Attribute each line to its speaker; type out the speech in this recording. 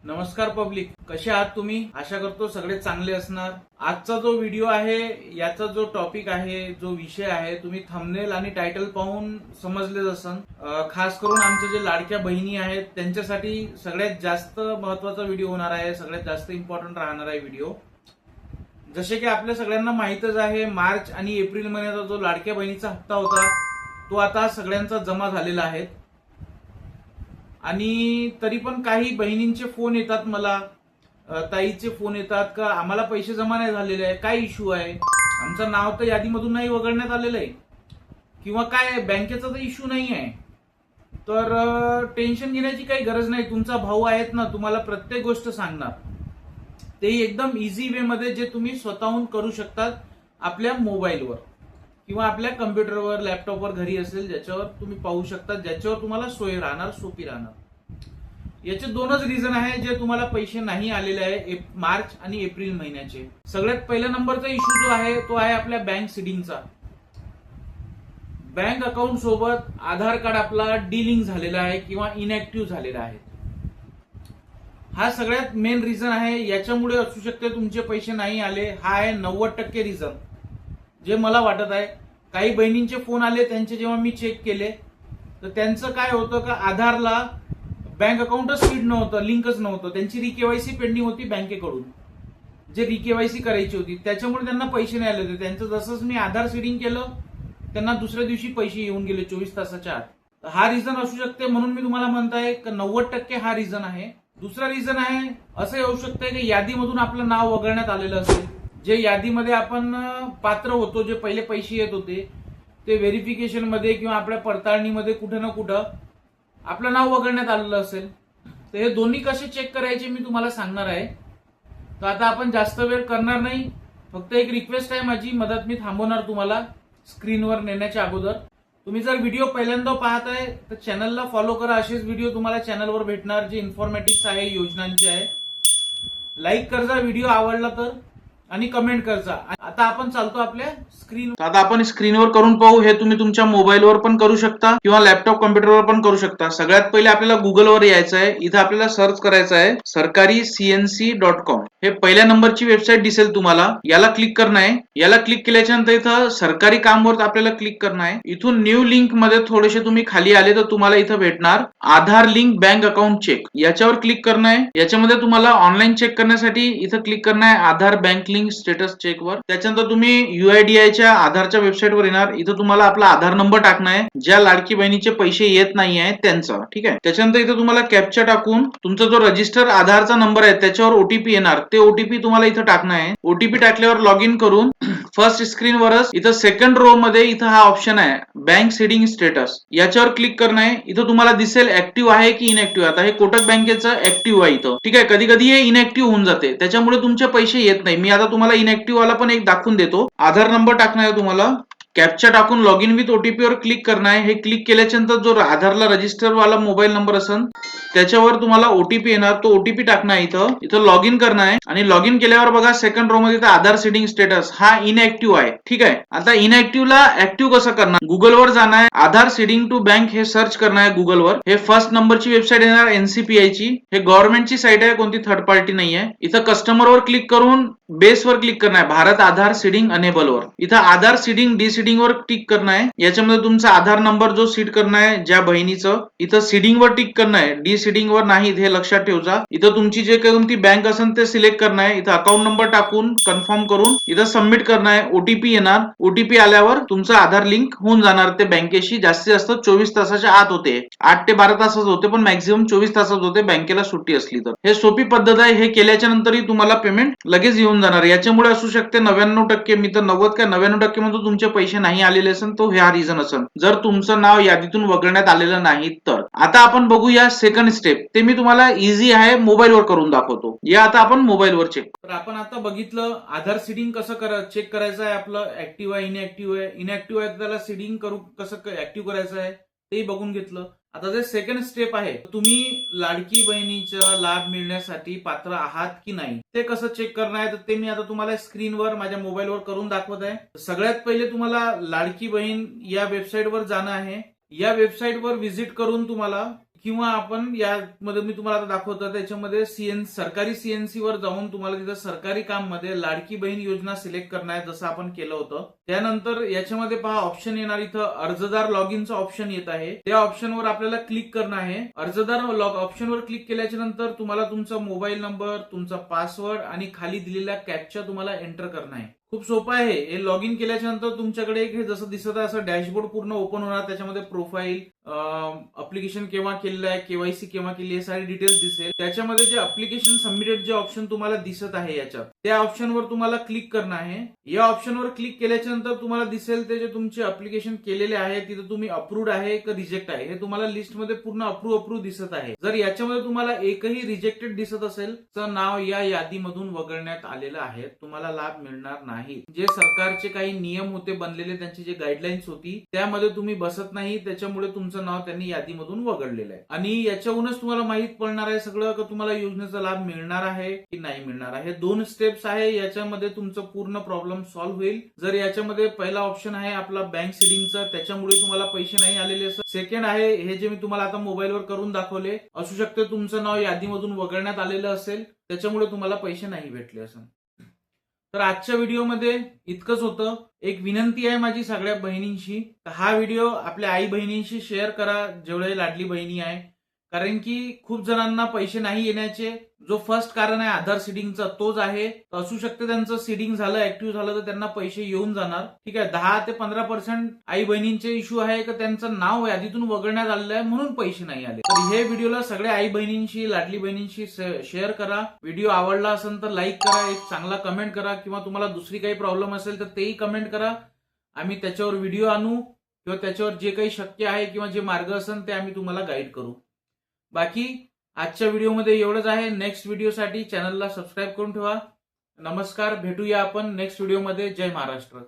Speaker 1: नमस्कार पब्लिक, कसे आहात तुम्ही? आशा करतो सगळे चांगले असणार। आजचा जो व्हिडिओ आहे, याचा जो टॉपिक आहे, जो विषय आहे, तुम्ही थंबनेल आणि टायटल पाहून समजलेच असन। खास करून आमच्या जे लाडक्या बहिणी आहेत त्यांच्यासाठी सगळ्यात जास्त महत्त्वाचा व्हिडिओ होणार आहे, सगळ्यात जास्त इम्पॉर्टंट राहणार आहे व्हिडिओ। जसे की आपल्या सगळ्यांना माहितच आहे, मार्च आणि एप्रिल महिन्याचा जो लाडक्या बहिणीचा हप्ता होता तो आता सगळ्यांचा जमा झालेला आहे। आणि तरी पण काही बहिणींचे फोन येतात मला, ताईचे फोन येतात का आम्हाला पैसे जमा नाही झालेले आहे, काय इश्यू आहे, आमचं नाव तर यादीमधून नाही वगळण्यात आलेलं आहे किंवा काय बँकेचा तर इश्यू नाही आहे। तर टेन्शन घेण्याची काही गरज नाही, तुमचा भाऊ आहेत ना, तुम्हाला प्रत्येक गोष्ट सांगणार, ते एकदम इझी वे मध्ये जे तुम्ही स्वतःहून करू शकतात आपल्या मोबाईलवर किंवा आपल्या कम्प्युटरवर, लॅपटॉपवर घरी असेल ज्याच्यावर तुम्ही पाहू शकता, ज्याच्यावर तुम्हाला सोय राहणार, सोपी राहणार। याचे दोनच रिझन आहे जे तुम्हाला पैसे नाही आलेले आहे मार्च आणि एप्रिल महिन्याचे। सगळ्यात पहिल्या नंबरचा इश्यू जो आहे तो आहे आपल्या बँक सीडिंगचा। बँक अकाउंट सोबत आधार कार्ड आपला डिलिंक झालेला आहे किंवा इनॅक्टिव्ह झालेला आहे। हा सगळ्यात मेन रिझन आहे, याच्यामुळे असू शकते तुमचे पैसे नाही आले। हा आहे 90% रिझन जे मला वाटत आहे। काही बहिणींचे फोन आले, त्यांचे जेव्हा मी चेक केले तर त्यांचं काय होतं का आधारला बँक अकाउंटच सीड नव्हतं, लिंकच नव्हतं, त्यांची रिकेवायसी पेंडिंग होती बँकेकडून, जे रिकेवायसी करायची होती, त्याच्यामुळे त्यांना पैसे नाही आले होते। त्यांचं जसंच मी आधार सीडिंग केलं त्यांना दुसऱ्या दिवशी पैसे येऊन गेले 24 तासाच्या आत। हा रिझन असू शकते, म्हणून मी तुम्हाला म्हणताय की 90% हा रिझन आहे। दुसरा रिझन आहे असं येऊ शकतं की यादीमधून आपलं नाव वगळण्यात आलेलं असेल, जे यादीमध्ये आपण पात्र होतो, जे पहिले पैसे येत होते ते व्हेरिफिकेशन मध्ये किंवा आपल्या पडताळणीमध्ये कुठे ना कुठं आपलं नाव वगळण्यात आलेलं असेल। तर हे दोन्ही कसे चेक करायचे मी तुम्हाला सांगणार आहे। तर आता आपण जास्त वेळ करणार नाही, फक्त एक रिक्वेस्ट आहे माझी, मदत मी थांबवणार तुम्हाला स्क्रीनवर नेण्याच्या अगोदर। तुम्ही जर व्हिडिओ पहिल्यांदा पाहताय तर चॅनलला फॉलो करा, असेच व्हिडिओ तुम्हाला चॅनलवर भेटणार जे इन्फॉर्मेटिव्ह आहे, योजनांचे आहे। लाईक करजा व्हिडिओ आवडला तर, आणि कमेंट करजा। आता आपण चालतो आपल्या स्क्रीन। आता आपण स्क्रीनवर करून पाहू। हे तुम्ही तुमच्या मोबाईलवर पण करू शकता किंवा लॅपटॉप कम्प्युटरवर पण करू शकता। सगळ्यात पहिले आपल्याला गुगलवर यायचं आहे, इथं आपल्याला सर्च करायचं आहे sarkari.cnc.com। हे पहिल्या नंबरची वेबसाईट दिसेल तुम्हाला, याला क्लिक करणं आहे। याला क्लिक केल्याच्या नंतर इथं सरकारी कामवर आपल्याला क्लिक करणं आहे। इथून न्यू लिंक मध्ये थोडेसे तुम्ही खाली आले तर तुम्हाला इथं भेटणार आधार लिंक बँक अकाउंट चेक, याच्यावर क्लिक करणं आहे। याच्यामध्ये तुम्हाला ऑनलाईन चेक करण्यासाठी इथं क्लिक करणं आहे आधार बँक लिंक स्टेटस चेक वर। त्याच्यानंतर तुम्ही UIDAIच्या आधारच्या वेबसाईटवर येणार, इथं तुम्हाला आपला आधार नंबर टाकणं आहे, ज्या लाडकी बहिणीचे पैसे येत नाही आहे त्यांचा, ठीक आहे। त्याच्यानंतर इथं तुम्हाला कॅप्चा टाकून तुमचा जो रजिस्टर आधारचा नंबर आहे त्याच्यावर OTP येणार, ते OTP तुम्हाला इथं टाकणं आहे। OTP टाकल्यावर लॉग इन करून फर्स्ट स्क्रीनवरच इथं सेकंड रो मध्ये इथं हा ऑप्शन आहे बँक सीडिंग स्टेटस, याच्यावर क्लिक करणं आहे। इथं तुम्हाला दिसेल ऍक्टिव्ह आहे की इनॅक्टिव्ह। आता हे कोटक बँकेचं ऍक्टिव्ह आहे इथं, ठीक आहे। कधी कधी हे इनॅक्टिव्ह होऊन जाते, त्याच्यामुळे तुमचे पैसे येत नाही। मी आता तुम्हाला इनॅक्टिव्ह वाला पण एक दाखवून देतो। आधार नंबर टाकणं आहे तुम्हाला, कॅप्चा टाकून लॉग इन विथ OTP वर क्लिक करणं आहे। हे क्लिक केल्याच्या नंतर जो आधारला रजिस्टर वाला मोबाईल नंबर असेल त्याच्यावर तुम्हाला OTP येणार, तो OTP टाकणं आहे। इथं लॉग इन करणं आहे आणि लॉग इन केल्यावर बघा सेकंड रो मध्ये आधार सीडिंग स्टेटस हा इनॅक्टिव्ह आहे, ठीक आहे। आता इनॅक्टिव्हला ऍक्टिव्ह कसं करणार, गुगलवर जाणं आहे, आधार सीडिंग टू बँक हे सर्च करणं आहे गुगलवर। हे फर्स्ट नंबरची वेबसाईट येणार NCPI ची, हे गव्हर्नमेंटची साईट आहे, कोणती थर्ड पार्टी नाही आहे। इथं कस्टमरवर क्लिक करून बेसवर क्लिक करणं आहे, भारत आधार सीडिंग अनेबल वर। इथं आधार सीडिंग डिसीडिंग वर टिक करणं आहे। याच्यामध्ये तुमचा आधार नंबर जो सीड करणं आहे ज्या बहिणीचं, इथं सीडिंग वर टिक करणं आहे, डिसीडिंग वर नाही, हे लक्षात ठेवजा। इथं तुमची जे कोणती बँक असेल ते सिलेक्ट करणं आहे। इथं अकाउंट नंबर टाकून कन्फर्म करून इथं सबमिट करणं आहे। OTP येणार, OTP आल्यावर तुमचं आधार लिंक होऊन जाणार ते बँकेशी। जास्तीत जास्त 24 तासाच्या आत होते, 8 ते 12 तासाच होते, पण मॅक्झिमम 24 तासात होते बँकेला सुट्टी असली तर। हे सोपी पद्धत आहे, हे केल्याच्या नंतरही तुम्हाला पेमेंट लगेच येऊन जाणार। याच्यामुळे असू शकते 99%, मी तर 90 काय 99% म्हणतो तुमचे पैसे नाही आलेले असेल, तो ह्या रिझन असेल, जर तुमचं नाव यादीतून वगळण्यात आलेलं नाही तर। आता आपण बघूया सेकंड स्टेप, ते मी तुम्हाला इझी आहे, मोबाईलवर करून दाखवतो। या आता आपण मोबाईलवर चेक। तर आपण आता बघितलं आधार सीडिंग कसं चेक करायचं आहे, आपलं ऍक्टिव्ह आहे इनॅक्टिव्ह आहे, इनॅक्टिव्ह आहे त्याला सीडिंग करू कसं ऍक्टिव्ह करायचं आहे तेही बघून घेतलं। आता जे सेकंड स्टेप आहे, तुम्ही लाडकी बहिणीचा लाभ मिळण्यासाठी पात्र आहात की नाही ते कसं चेक करणं आहे, तर ते मी आता तुम्हाला स्क्रीनवर माझ्या मोबाईलवर करून दाखवत आहे। सगळ्यात पहिले तुम्हाला लाडकी बहीण या वेबसाईटवर जाणं आहे। या वेबसाईटवर व्हिजिट करून तुम्हाला किंवा आपण यामध्ये मी तुम्हाला आता दाखवतो त्याच्यामध्ये सरकारी सीएनसी वर जाऊन तुम्हाला तिथं सरकारी काम मध्ये लाडकी बहीण योजना सिलेक्ट करणं आहे, जसं आपण केलं होतं. त्यानंतर याच्यामध्ये पहा ऑप्शन येणार, इथं अर्जदार लॉग इनचा ऑप्शन येत आहे. त्या ऑप्शनवर आपल्याला क्लिक करणं आहे. अर्जदार ऑप्शनवर क्लिक केल्याच्या नंतर तुम्हाला तुमचा मोबाईल नंबर, तुमचा पासवर्ड आणि खाली दिलेला कॅप्चा तुम्हाला एंटर करणं आहे. खूप सोपं आहे हे. लॉग इन केल्याच्या नंतर तुमच्याकडे एक हे जसं दिसत आहे असं डॅशबोर्ड पूर्ण ओपन होणार. त्याच्यामध्ये प्रोफाईल, अप्लिकेशन केव्हा केलेलं आहे, केवायसी केव्हा केली आहे, सारी डिटेल्स दिसेल. त्याच्यामध्ये जे अप्लिकेशन सबमिटेड जे ऑप्शन तुम्हाला दिसत आहे याच्यात, त्या ऑप्शनवर तुम्हाला क्लिक करणं आहे. या ऑप्शनवर क्लिक केल्याच्या नंतर तुम्हाला दिसेल ते जे तुमचे अप्लिकेशन केलेले आहे तिथे तुम्ही अप्रूव्ड आहे का रिजेक्ट आहे हे तुम्हाला लिस्टमध्ये पूर्ण अप्रूव्ह दिसत आहे. जर याच्यामध्ये तुम्हाला एकही रिजेक्टेड दिसत असेल तर नाव या यादीमधून वगळण्यात आलेलं आहे, तुम्हाला लाभ मिळणार नाही. जे सरकारचे काही नियम होते बनलेले, त्यांची जे गाईडलाईन्स होती त्यामध्ये तुम्ही बसत नाही, त्याच्यामुळे तुमचं नाव त्यांनी यादीमधून वगळलेलं आहे. आणि याच्याहूनच तुम्हाला माहित पडणार आहे सगळं की तुम्हाला योजनेचा लाभ मिळणार आहे की नाही मिळणार आहे. 2 स्टेप्स आहे, याच्यामध्ये तुमचं पूर्ण प्रॉब्लेम सॉल्व्ह होईल. जर याच्यामध्ये पहिला ऑप्शन आहे आपला बँक सीडिंगचा, त्याच्यामुळे तुम्हाला पैसे नाही आलेले असं. सेकंड आहे हे जे मी तुम्हाला आता मोबाईलवर करून दाखवले, असू शकते तुमचं नाव यादीमधून वगळण्यात आलेलं असेल, त्याच्यामुळे तुम्हाला पैसे नाही भेटले असं. तर आजच्या व्हिडिओमध्ये इतकंच होतं. एक विनंती आहे माझी सगळ्या बहिणींशी, हा व्हिडिओ आपल्या आई बहिणींशी शेअर करा जेवढे लाडली बहिणी आहे, कारण की खूप जणांना पैसे नाही येण्याचे जो फर्स्ट कारण आहे आधार सीडिंगचा तोच आहे. असू शकते त्यांचं सीडिंग झालं, ऍक्टिव्ह झालं तर त्यांना पैसे येऊन जाणार. ठीक आहे, 10 ते 15% आई बहिणींचे इश्यू आहे की त्यांचं नाव यादीतून वगळण्यात आलेलं आहे म्हणून पैसे नाही आले. तर हे व्हिडिओला सगळ्या आई बहिणींशी, लाडली बहिणींशी शेअर करा. व्हिडिओ आवडला असेल तर लाईक करा, एक चांगला कमेंट करा, किंवा तुम्हाला दुसरी काही प्रॉब्लेम असेल तर तेही कमेंट करा. आम्ही त्याच्यावर व्हिडिओ आणू किंवा त्याच्यावर जे काही शक्य आहे किंवा जे मार्ग असेल ते आम्ही तुम्हाला गाईड करू. बाकी आजच्या व्हिडिओमध्ये एवढंच आहे. नेक्स्ट व्हिडिओसाठी चॅनलला सबस्क्राईब करून ठेवा. नमस्कार, भेटूया आपण नेक्स्ट व्हिडिओमध्ये. जय महाराष्ट्र.